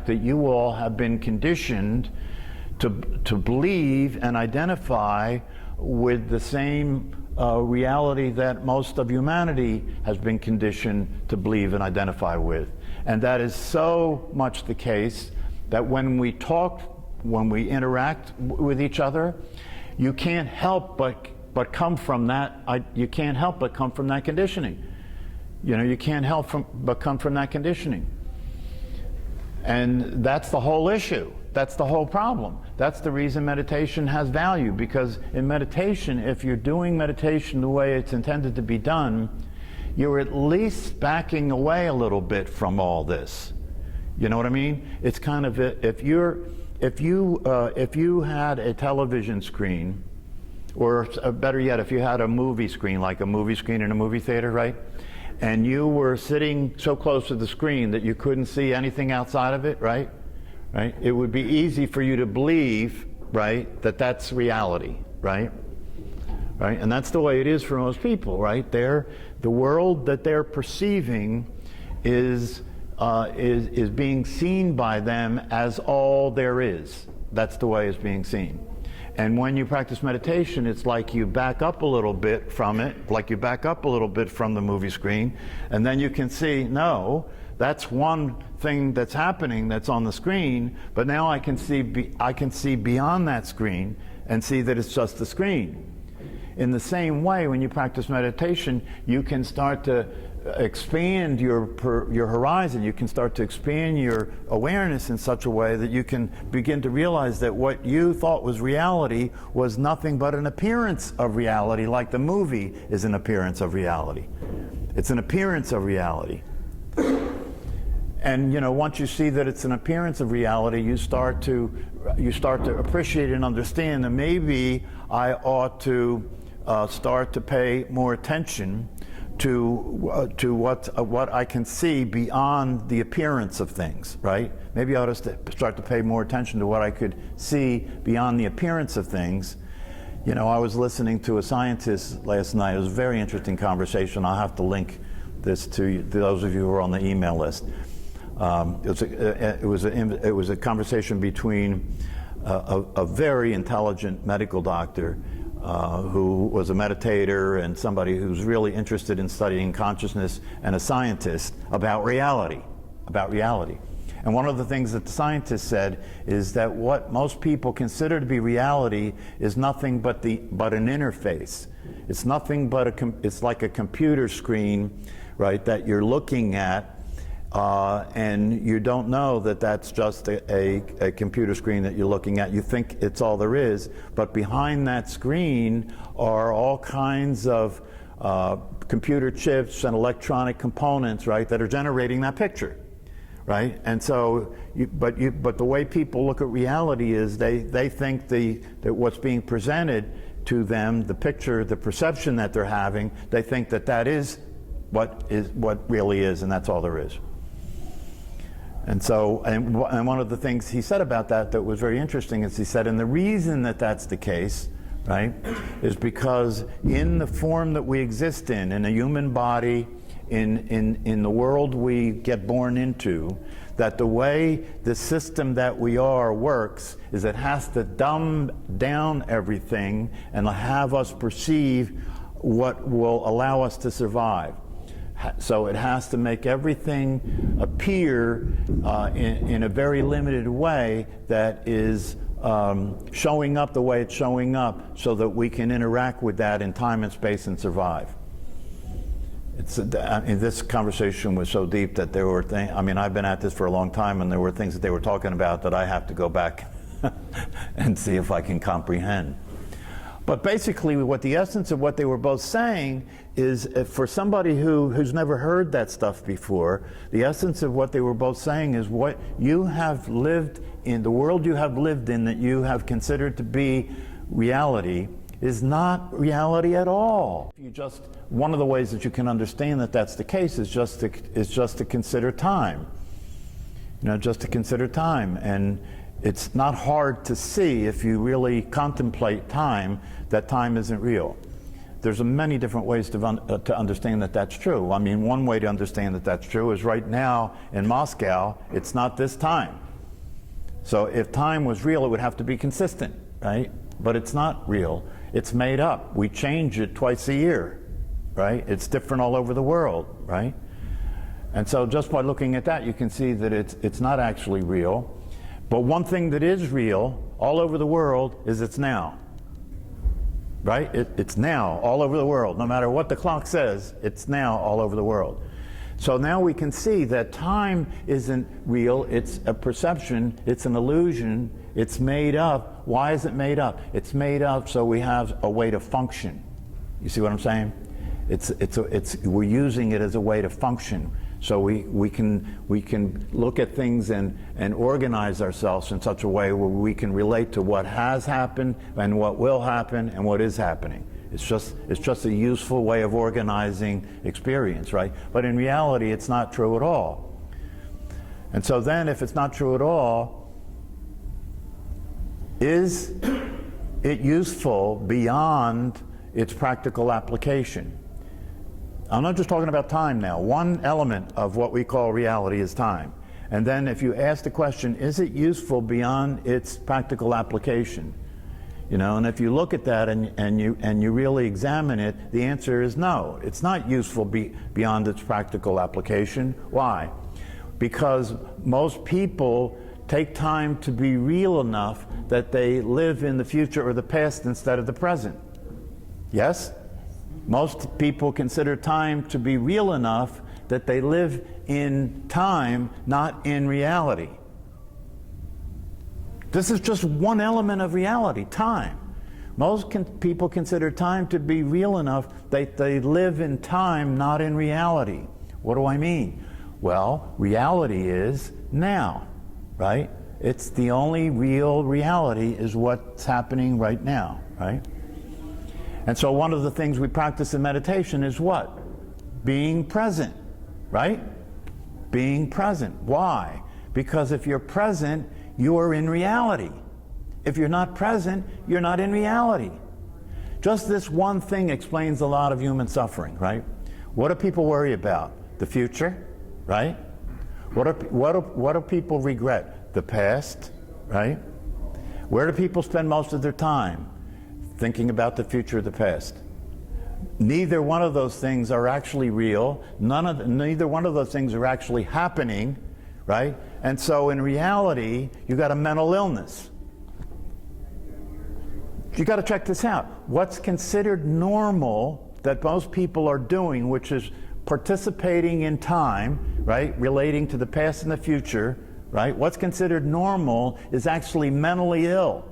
that you all have been conditioned to believe and identify with the same reality that most of humanity has been conditioned to believe and identify with. And that is so much the case that when we talk, when we interact with each other, you can't help but come from that. You can't help but come from that conditioning. You know, you can't help but come from that conditioning. And that's the whole issue. That's the whole problem. That's the reason meditation has value, because in meditation, if you're doing meditation the way it's intended to be done, you're at least backing away a little bit from all this. You know what I mean? It's kind of, if you had a television screen, or better yet, if you had a movie screen, like a movie screen in a movie theater, right? And you were sitting so close to the screen that you couldn't see anything outside of it, right? Right? It would be easy for you to believe, right, that that's reality, right? Right? And that's the way it is for most people, right? The world that they're perceiving is being seen by them as all there is. That's the way it's being seen. And when you practice meditation, it's like you back up a little bit from it, like you back up a little bit from the movie screen, and then you can see, no, that's one thing that's happening that's on the screen, but now I can see beyond that screen and see that it's just the screen. In the same way, when you practice meditation, you can start to expand your horizon. You can start to expand your awareness in such a way that you can begin to realize that what you thought was reality was nothing but an appearance of reality, like the movie is an appearance of reality. It's an appearance of reality. And you know, once you see that it's an appearance of reality, you start to appreciate and understand that maybe I ought to start to pay more attention to what I can see beyond the appearance of things, right? Maybe I ought to start to pay more attention to what I could see beyond the appearance of things. You know, I was listening to a scientist last night. It was a very interesting conversation. I'll have to link this to those of you who are on the email list. It was a conversation between a very intelligent medical doctor who was a meditator and somebody who's really interested in studying consciousness, and a scientist about reality. And one of the things that the scientist said is that what most people consider to be reality is nothing but an interface. It's nothing but it's like a computer screen, right, that you're looking at. And you don't know that that's just a computer screen that you're looking at. You think it's all there is, but behind that screen are all kinds of computer chips and electronic components, right, that are generating that picture, right? And so, but the way people look at reality is they think that what's being presented to them, the picture, the perception that they're having, they think that is what really is, and that's all there is. And so, and one of the things he said about that was very interesting is he said, and the reason that that's the case, right, is because in the form that we exist in a human body, in the world we get born into, that the way the system that we are works is it has to dumb down everything and have us perceive what will allow us to survive. So it has to make everything appear in a very limited way that is showing up the way it's showing up, so that we can interact with that in time and space and survive. This conversation was so deep that there were things, I mean, I've been at this for a long time, and there were things that they were talking about that I have to go back and see if I can comprehend. But basically, what the essence of what they were both saying is, for somebody who's never heard that stuff before, the essence of what they were both saying is what you have lived in, the world you have lived in that you have considered to be reality, is not reality at all. One of the ways that you can understand that that's the case is just to consider time. You know, just to consider time. And it's not hard to see, if you really contemplate time, that time isn't real. There's many different ways to understand that that's true. I mean, one way to understand that that's true is right now in Moscow, it's not this time. So if time was real, it would have to be consistent, right? But it's not real. It's made up. We change it twice a year, right? It's different all over the world, right? And so just by looking at that, you can see that it's not actually real. But one thing that is real all over the world is it's now, right? It's now all over the world. No matter what the clock says, it's now all over the world. So now we can see that time isn't real, it's a perception, it's an illusion, it's made up. Why is it made up? It's made up so we have a way to function. You see what I'm saying? We're using it as a way to function. So we can look at things and organize ourselves in such a way where we can relate to what has happened and what will happen and what is happening. It's just a useful way of organizing experience, right? But in reality, it's not true at all. And so then, if it's not true at all, is it useful beyond its practical application? I'm not just talking about time now. One element of what we call reality is time. And then if you ask the question, is it useful beyond its practical application? You know, and if you look at that and you really examine it, the answer is no. It's not useful beyond its practical application. Why? Because most people take time to be real enough that they live in the future or the past instead of the present. Yes? Most people consider time to be real enough that they live in time, not in reality. This is just one element of reality, time. Most people consider time to be real enough that they live in time, not in reality. What do I mean? Well, reality is now, right? It's the only real reality is what's happening right now, right? And so one of the things we practice in meditation is what? Being present, right? Being present. Why? Because if you're present, you're in reality. If you're not present, you're not in reality. Just this one thing explains a lot of human suffering, right? What do people worry about? The future, right? What do people regret? The past, right? Where do people spend most of their time? Thinking about the future or the past. Neither one of those things are actually real. Neither one of those things are actually happening, right? And so in reality, you got a mental illness. You got to check this out. What's considered normal that most people are doing, which is participating in time, right, relating to the past and the future, right? What's considered normal is actually mentally ill,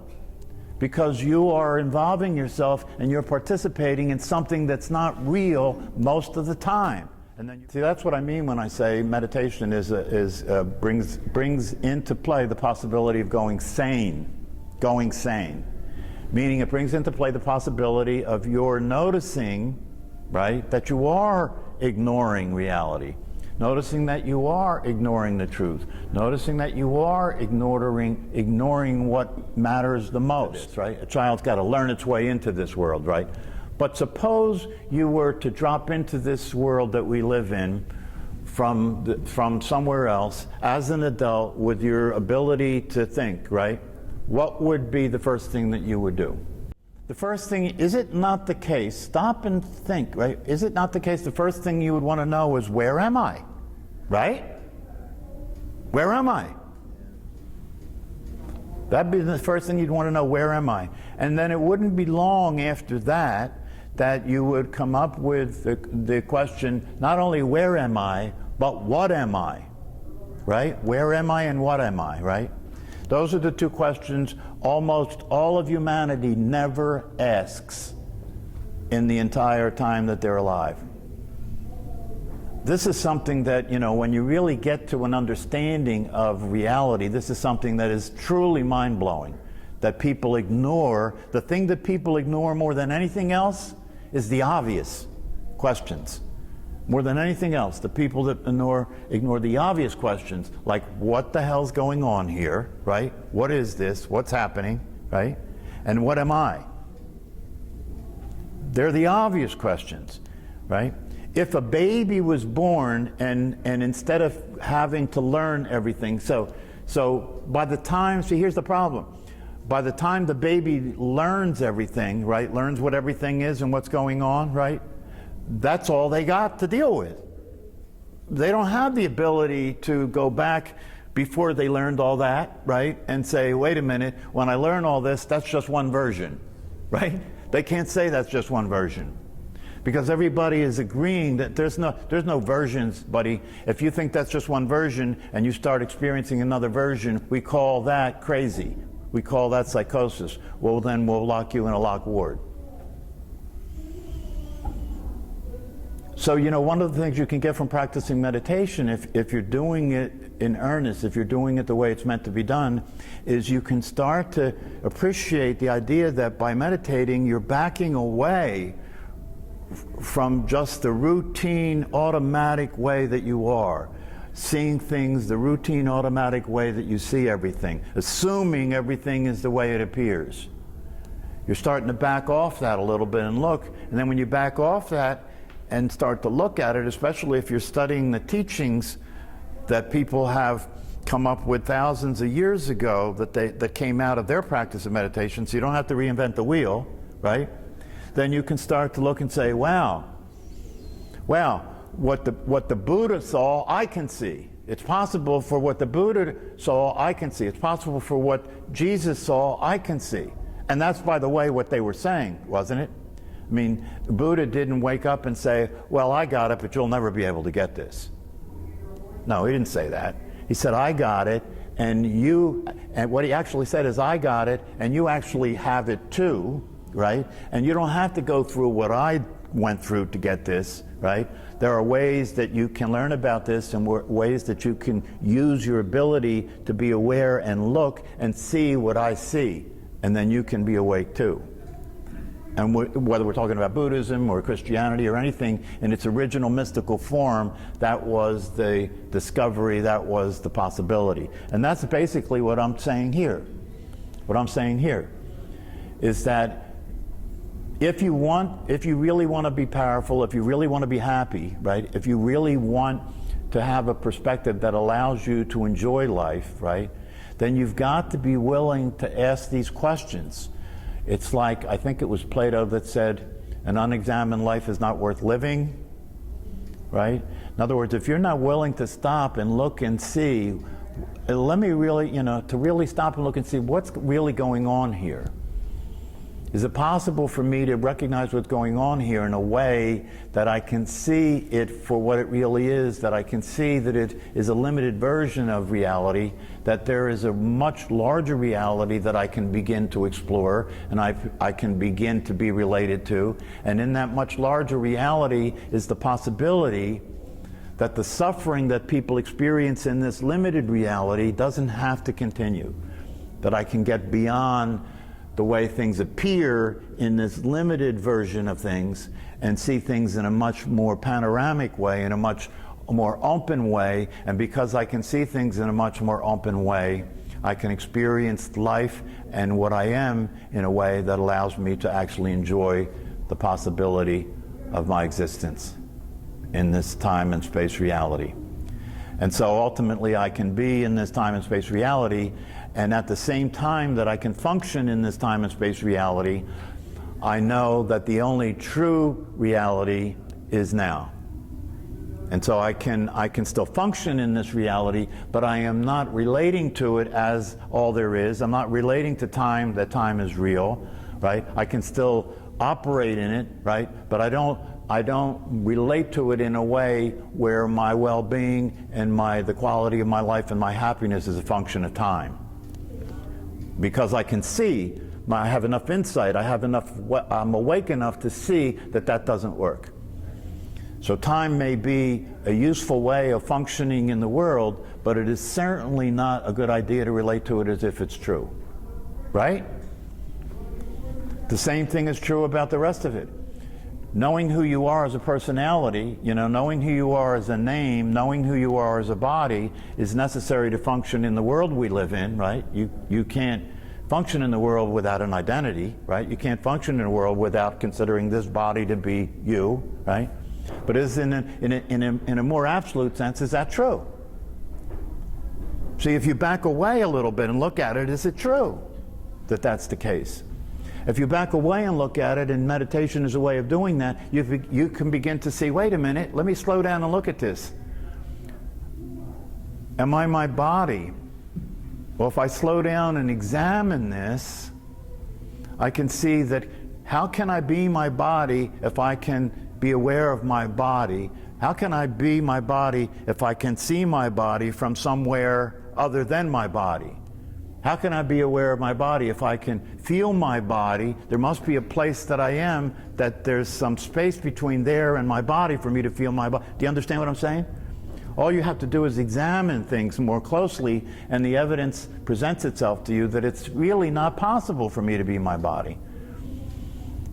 because you are involving yourself and you're participating in something that's not real most of the time. And then see, that's what I mean when I say meditation brings into play the possibility of going sane, meaning it brings into play the possibility of your noticing, right, that you are ignoring reality, noticing that you are ignoring the truth, noticing that you are ignoring what matters the most, right? A child's got to learn its way into this world, right? But suppose you were to drop into this world that we live in from somewhere else as an adult with your ability to think, right? What would be the first thing that you would do? The first thing, is it not the case, stop and think, right? Is it not the case the first thing you would want to know is, where am I? Right? Where am I? That'd be the first thing you'd want to know, where am I? And then it wouldn't be long after that that you would come up with the question, not only where am I, but what am I? Right? Where am I and what am I, right? Those are the two questions almost all of humanity never asks in the entire time that they're alive. This is something that, you know, when you really get to an understanding of reality, this is something that is truly mind-blowing, that people ignore. The thing that people ignore more than anything else is the obvious questions. More than anything else, the people that ignore the obvious questions, like what the hell's going on here, right? What is this? What's happening, right? And what am I? They're the obvious questions, right? If a baby was born and instead of having to learn everything, so So by the time, see, here's the problem. By the time the baby learns everything, right, learns what everything is and what's going on, right, that's all they got to deal with. They don't have the ability to go back before they learned all that, right, and say, wait a minute, when I learn all this, that's just one version, right? They can't say that's just one version. Because everybody is agreeing that there's no versions, buddy. If you think that's just one version and you start experiencing another version, we call that crazy. We call that psychosis. Well, then we'll lock you in a locked ward. So, you know, one of the things you can get from practicing meditation, if you're doing it in earnest, if you're doing it the way it's meant to be done, is you can start to appreciate the idea that by meditating, you're backing away from just the routine, automatic way that you are. Seeing things the routine, automatic way that you see everything, assuming everything is the way it appears. You're starting to back off that a little bit and look, and then when you back off that and start to look at it, especially if you're studying the teachings that people have come up with thousands of years ago that came out of their practice of meditation, so you don't have to reinvent the wheel, right? Then you can start to look and say, wow, what the Buddha saw, I can see. It's possible for what the Buddha saw, I can see. It's possible for what Jesus saw, I can see. And that's, by the way, what they were saying, wasn't it? I mean, Buddha didn't wake up and say, well, I got it, but you'll never be able to get this. No, he didn't say that. He said, I got it, and what he actually said is, I got it, and you actually have it too, right? And you don't have to go through what I went through to get this, right? There are ways that you can learn about this and ways that you can use your ability to be aware and look and see what I see, and then you can be awake too. And whether we're talking about Buddhism or Christianity or anything in its original mystical form, that was the discovery, that was the possibility. And that's basically what I'm saying here. What I'm saying here is that if you really want to be powerful, if you really want to be happy, right? If you really want to have a perspective that allows you to enjoy life, right? Then you've got to be willing to ask these questions. It's like, I think it was Plato that said, an unexamined life is not worth living, right? In other words, if you're not willing to stop and look and see, let me really, to really stop and look and see what's really going on here. Is it possible for me to recognize what's going on here in a way that I can see it for what it really is, that I can see that it is a limited version of reality, that there is a much larger reality that I can begin to explore and I can begin to be related to, and in that much larger reality is the possibility that the suffering that people experience in this limited reality doesn't have to continue, that I can get beyond the way things appear in this limited version of things and see things in a much more panoramic way, in a much more open way. And because I can see things in a much more open way, I can experience life and what I am in a way that allows me to actually enjoy the possibility of my existence in this time and space reality. And so ultimately I can be in this time and space reality, and at the same time that I can function in this time and space reality, I know that the only true reality is now. And so I can still function in this reality, but I am not relating to it as all there is. I'm not relating to time, that time is real, right? I can still operate in it, right? But I don't relate to it in a way where my well-being and the quality of my life and my happiness is a function of time. Because I can see, I have enough insight, I'm awake enough to see that doesn't work. So time may be a useful way of functioning in the world, but it is certainly not a good idea to relate to it as if it's true, right? The same thing is true about the rest of it. Knowing who you are as a personality, knowing who you are as a name, knowing who you are as a body is necessary to function in the world we live in, right? You can't function in the world without an identity, right? You can't function in a world without considering this body to be you, right? But in a more absolute sense, is that true? See, if you back away a little bit and look at it, is it true that that's the case? If you back away and look at it, and meditation is a way of doing that, you can begin to see, wait a minute, let me slow down and look at this. Am I my body? Well, if I slow down and examine this, I can see that how can I be my body if I can be aware of my body? How can I be my body if I can see my body from somewhere other than my body? How can I be aware of my body if I can feel my body? There must be a place that I am, that there's some space between there and my body for me to feel my body. Do you understand what I'm saying? All you have to do is examine things more closely, and the evidence presents itself to you that it's really not possible for me to be my body.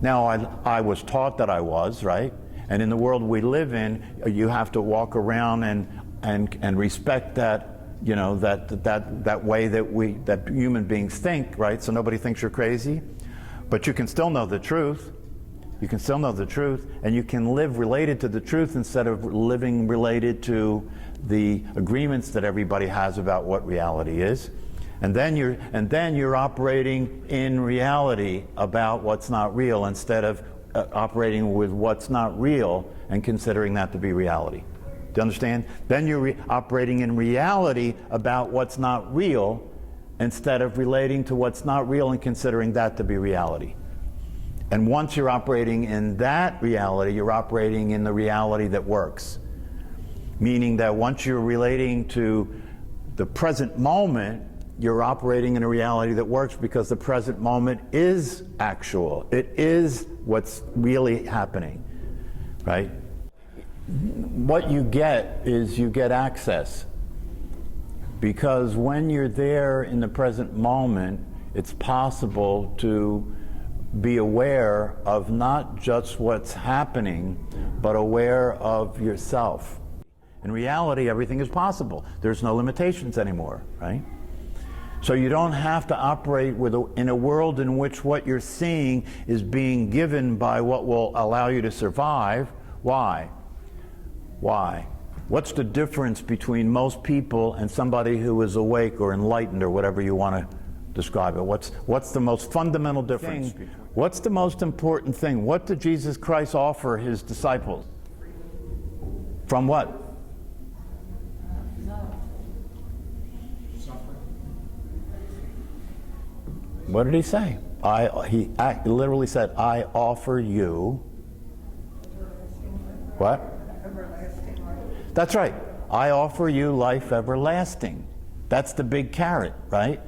Now, I was taught that I was, right? And in the world we live in, you have to walk around and respect that, you know, that way that human beings think, right? So nobody thinks you're crazy. But you can still know the truth. You can still know the truth, and you can live related to the truth instead of living related to the agreements that everybody has about what reality is. And then you're operating in reality about what's not real instead of operating with what's not real and considering that to be reality. Do you understand? Then you're operating in reality about what's not real instead of relating to what's not real and considering that to be reality. And once you're operating in that reality, you're operating in the reality that works. Meaning that once you're relating to the present moment, you're operating in a reality that works because the present moment is actual. It is what's really happening, right? What you get is you get access. Because when you're there in the present moment, it's possible to be aware of not just what's happening, but aware of yourself. In reality, everything is possible. There's no limitations anymore, right? So you don't have to operate in a world in which what you're seeing is being given by what will allow you to survive. Why? Why? What's the difference between most people and somebody who is awake or enlightened or whatever you want to describe it? What's the most fundamental difference? What's the most important thing? What did Jesus Christ offer his disciples? From what? What did he say? He literally said, I offer you what? That's right. I offer you life everlasting. That's the big carrot, right?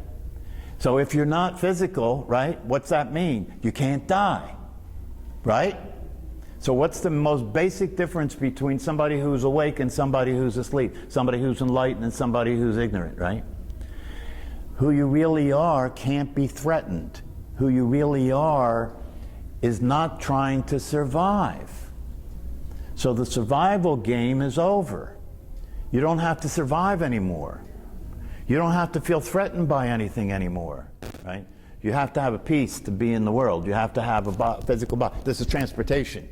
So if you're not physical, right, what's that mean? You can't die, right? So what's the most basic difference between somebody who's awake and somebody who's asleep? Somebody who's enlightened and somebody who's ignorant, right? Who you really are can't be threatened. Who you really are is not trying to survive. So the survival game is over. You don't have to survive anymore. You don't have to feel threatened by anything anymore, right? You have to have a peace to be in the world. You have to have a physical body. This is transportation,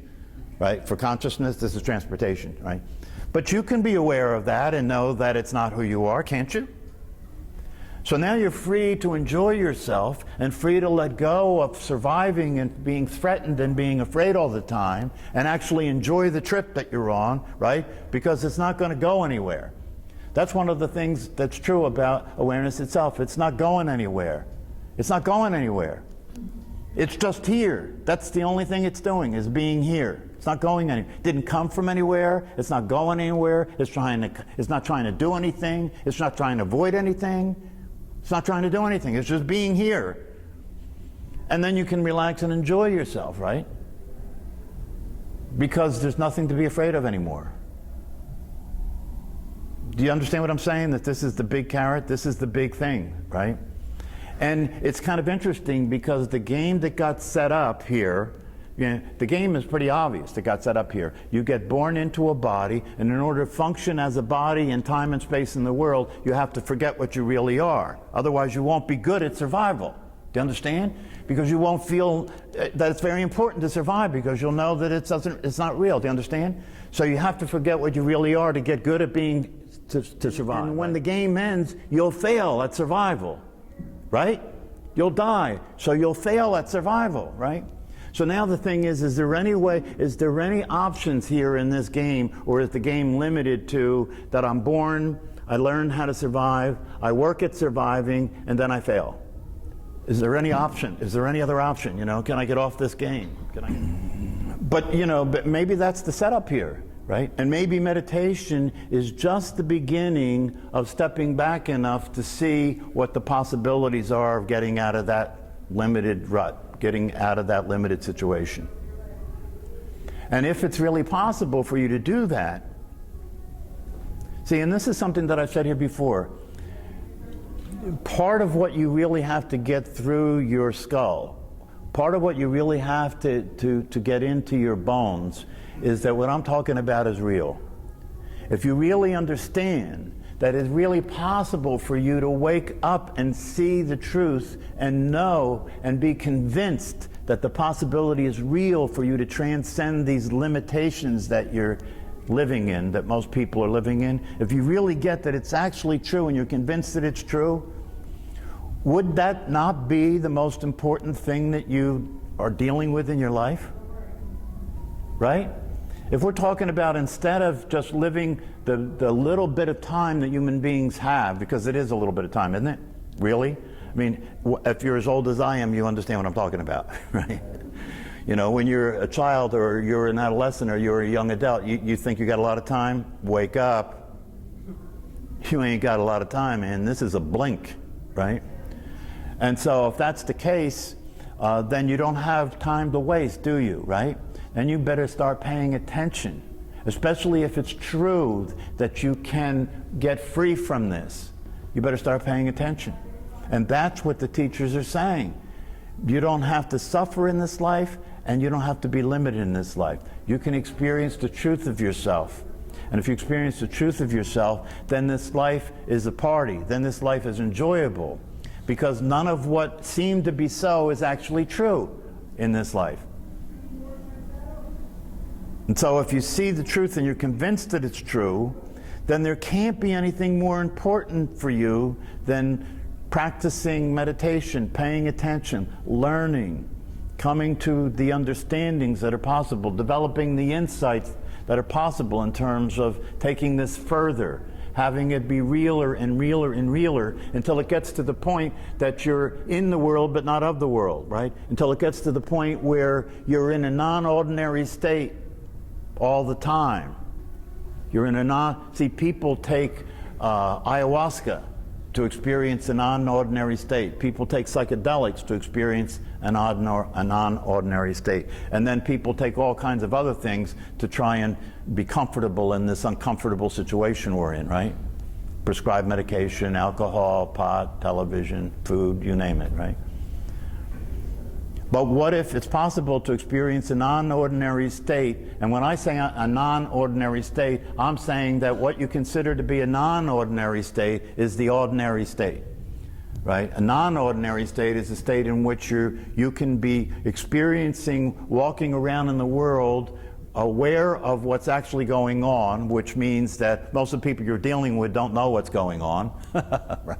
right? For consciousness, this is transportation, right? But you can be aware of that and know that it's not who you are, can't you? So now you're free to enjoy yourself and free to let go of surviving and being threatened and being afraid all the time and actually enjoy the trip that you're on, right? Because it's not going to go anywhere. That's one of the things that's true about awareness itself. It's not going anywhere. It's not going anywhere. It's just here. That's the only thing it's doing, is being here. It's not going anywhere. It didn't come from anywhere. It's not going anywhere. It's not trying to do anything. It's not trying to avoid anything. It's not trying to do anything. It's just being here. And then you can relax and enjoy yourself, right? Because there's nothing to be afraid of anymore. Do you understand what I'm saying? That this is the big carrot, this is the big thing, right? And it's kind of interesting because the game that got set up here, the game is pretty obvious that got set up here. You get born into a body, and in order to function as a body in time and space in the world, you have to forget what you really are. Otherwise, you won't be good at survival. Do you understand? Because you won't feel that it's very important to survive, because you'll know that it's not real. Do you understand? So you have to forget what you really are to get good at being to survive. And when the game ends, you'll fail at survival, right? You'll die, so you'll fail at survival, right? So now the thing is there any options here in this game, or is the game limited to that I'm born, I learn how to survive, I work at surviving, and then I fail? Is there any option? Is there any other option? You know, can I get off this game? But maybe that's the setup here, right? And maybe meditation is just the beginning of stepping back enough to see what the possibilities are of getting out of that limited rut, getting out of that limited situation. And if it's really possible for you to do that, see, and this is something that I've said here before, part of what you really have to get through your skull, part of what you really have to get into your bones, is that what I'm talking about is real. If you really understand that it's really possible for you to wake up and see the truth and know and be convinced that the possibility is real for you to transcend these limitations that you're living in, that most people are living in, if you really get that it's actually true and you're convinced that it's true, would that not be the most important thing that you are dealing with in your life? Right? If we're talking about, instead of just living the little bit of time that human beings have, because it is a little bit of time, isn't it? Really? I mean, if you're as old as I am, you understand what I'm talking about, right? You know, when you're a child or you're an adolescent or you're a young adult, you think you got a lot of time? Wake up. You ain't got a lot of time, man. This is a blink, right? And so if that's the case, then you don't have time to waste, do you, right? Then you better start paying attention, especially if it's true that you can get free from this. You better start paying attention. And that's what the teachers are saying. You don't have to suffer in this life, and you don't have to be limited in this life. You can experience the truth of yourself. And if you experience the truth of yourself, then this life is a party. Then this life is enjoyable, because none of what seemed to be so is actually true in this life. And so if you see the truth and you're convinced that it's true, then there can't be anything more important for you than practicing meditation, paying attention, learning, coming to the understandings that are possible, developing the insights that are possible in terms of taking this further, having it be realer and realer and realer until it gets to the point that you're in the world but not of the world, right? Until it gets to the point where you're in a non-ordinary state all the time. You're in a see, people take ayahuasca to experience a non-ordinary state. People take psychedelics to experience a non-ordinary state. And then people take all kinds of other things to try and be comfortable in this uncomfortable situation we're in, right? Prescribed medication, alcohol, pot, television, food, you name it, right? But what if it's possible to experience a non-ordinary state? And when I say a non-ordinary state, I'm saying that what you consider to be a non-ordinary state is the ordinary state, right? A non-ordinary state is a state in which you can be experiencing, walking around in the world, aware of what's actually going on, which means that most of the people you're dealing with don't know what's going on, right?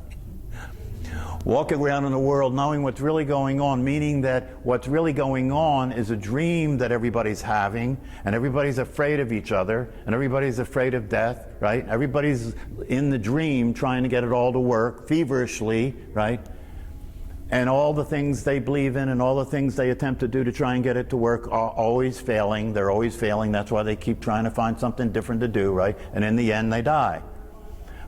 Walking around in the world knowing what's really going on, meaning that what's really going on is a dream that everybody's having, and everybody's afraid of each other, and everybody's afraid of death, right? Everybody's in the dream trying to get it all to work feverishly, right? And all the things they believe in and all the things they attempt to do to try and get it to work are always failing. They're always failing. That's why they keep trying to find something different to do, right? And in the end, they die.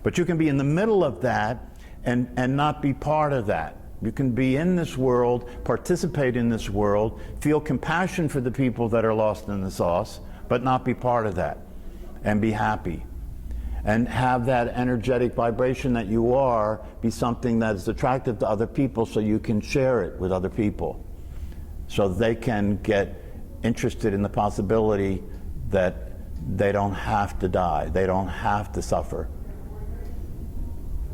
But you can be in the middle of that and not be part of that. You can be in this world, participate in this world, feel compassion for the people that are lost in the sauce, but not be part of that, and be happy. And have that energetic vibration that you are be something that is attractive to other people, so you can share it with other people, so they can get interested in the possibility that they don't have to die, they don't have to suffer.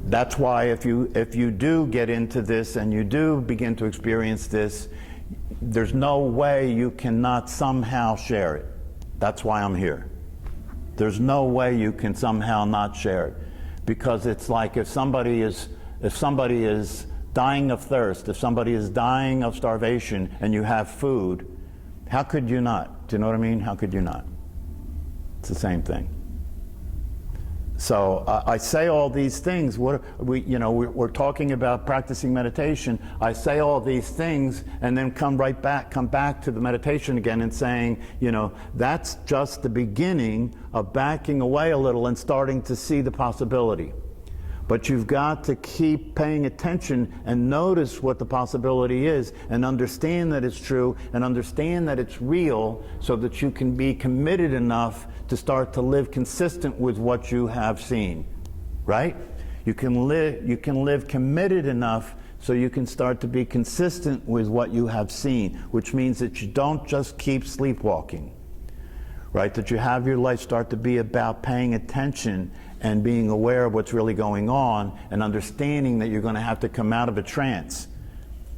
That's why if you do get into this and you do begin to experience this, there's no way you cannot somehow share it. That's why I'm here. There's no way you can somehow not share it, because it's like if somebody is dying of thirst, if somebody is dying of starvation and you have food, how could you not? Do you know what I mean? How could you not? It's the same thing. So I say all these things. We're talking about practicing meditation. I say all these things and then come back to the meditation again and saying, that's just the beginning of backing away a little and starting to see the possibility. But you've got to keep paying attention and notice what the possibility is and understand that it's true and understand that it's real, so that you can be committed enough to start to live consistent with what you have seen, right? You can live committed enough so you can start to be consistent with what you have seen, which means that you don't just keep sleepwalking, right? That you have your life start to be about paying attention and being aware of what's really going on and understanding that you're going to have to come out of a trance.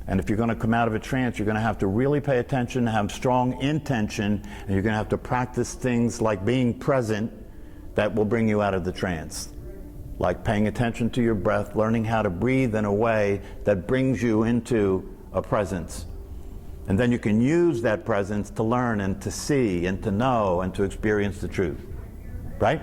And if you're going to come out of a trance, you're going to have to really pay attention, have strong intention, and you're going to have to practice things like being present that will bring you out of the trance. Like paying attention to your breath, learning how to breathe in a way that brings you into a presence. And then you can use that presence to learn and to see and to know and to experience the truth. Right?